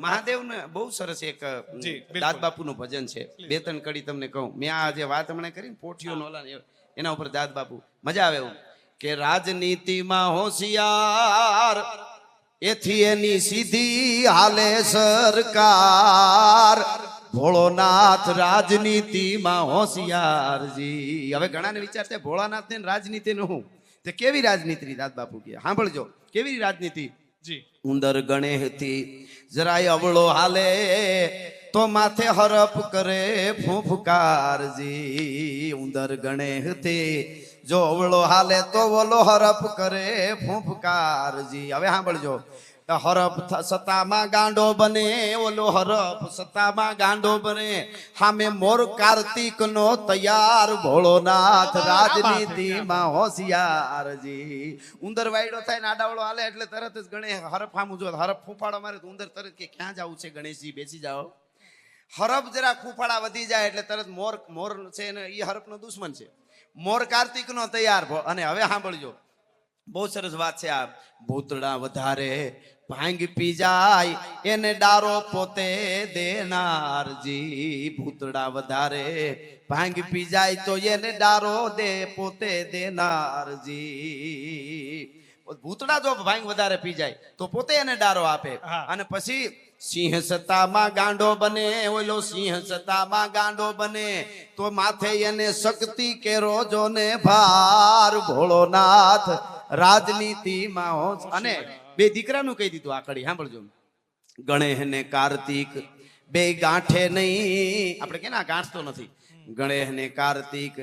મહાદેવ ને બહુ સરસ એક દાદ બાપુ નું ભજન છે. બે ત્રણ કડી તમને કહું. મેં આ જે વાત હમણાં કરી પોઠિયો નોલા એના ઉપર દાદ બાપુ મજા આવે એવું કે રાજનીતિમાં હોશિયાર એથી એની સીધી હાલે સરકાર. ભોળોનાથ રાજનીતિમાં હોશિયારજી. હવે ઘણાને વિચાર છે ભોળાનાથ ને રાજનીતિ નું હું તે કેવી રાજનીતિ દાદ બાપુ કે સાંભળજો કેવી રાજનીતિ. ઉંદર ગણેથી જરાય અવળો હાલે તો માથે હરપ કરે ફૂંફકારજી. ઉંદર ગણેથી જો અવળો હાલે તો ઓલો હરપ કરે ફૂંફકારજી. હવે સાંભળજો હરપ સત્તામાં ગાંડો બને ઓલો હરપ સત્તામાં ગાંડો બને. સામે મોર કાર્તિક નો તૈયાર ભોળોનાથ રાજનીતિમાં હોશિયારજી. ઉંદર વાયડો થાય ને આડાવડો હાલે એટલે તરત જ ગણે હરફ સામું જો હરફ ફૂંફાડો મારે તો ઉંદર તરત કે ક્યાં જવું છે ગણેશજી બેસી જાઓ. હરફ જરા ફૂંફાડા વધી જાય એટલે તરત મોર છે ને એ હરફ નો દુશ્મન છે. મોર કાર્તિક નો તૈયાર. અને હવે સાંભળજો બહુ સરસ વાત છે આ. ભૂતડા વધારે ભાંગ પી જાય એને ડારો પોતે દેનારજી. ભૂતડા વધારે ભાંગ પી જાય તો એને ડારો દે પોતે દેનારજી. ભૂતડા જો ભાંગ વધારે પી જાય તો પોતે એને ડારો આપે. અને પછી સિંહ સત્તામાં ગાંડો બને ઓલો સિંહ સત્તામાં ગાંડો બને તો માથે એને શક્તિ કેરો જો ને ભાર. ભોળોનાથ રાજનીતિમાં હોશ. અને બે દીકરાનું કહી દીધું આ કડી સાંભળજો. ગણેશ ને કાર્તિક બે ગાંઠે નહીં. આપણે કે ના ગાંઠતો નથી. ગણેશ ને કાર્તિક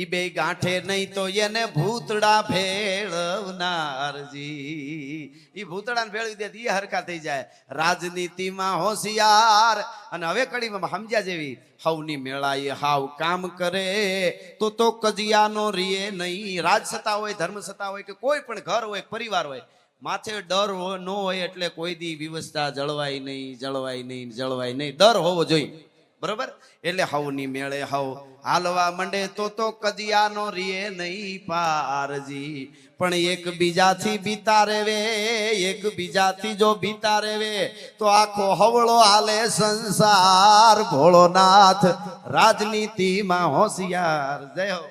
ઈ બે ગાંઠે નહીં તો એને ભૂતડા ભેળવનારજી. ઈ ભૂતડા ભેળવી દે ઈ હરખા થઈ જાય. રાજનીતિમાં હોશિયાર. અને હવે કડીમાં સમજ્યા જેવી હવની મેળાએ હાવ કામ કરે તો કજિયાનો રીએ નહીં. રાજ સત્તા હોય ધર્મ સત્તા હોય કે કોઈ પણ ઘર હોય પરિવાર હોય માથે ડર ન હોય એટલે કોઈ દી વ્યવસ્થા જળવાય નહીં જળવાય નહીં જળવાય નહીં. ડર હોવો જોઈએ બરોબર. એટલે હવની મેળે હવ હાલવા મંડે તો કજિયાનો રીએ નહીં પારજી. પણ એકબીજાથી બીતા રેવે એકબીજાથી જો બીતા રેવે તો આખો હવળો હાલે સંસાર. ભોળોનાથ રાજનીતિમાં હોશિયાર. જય હો.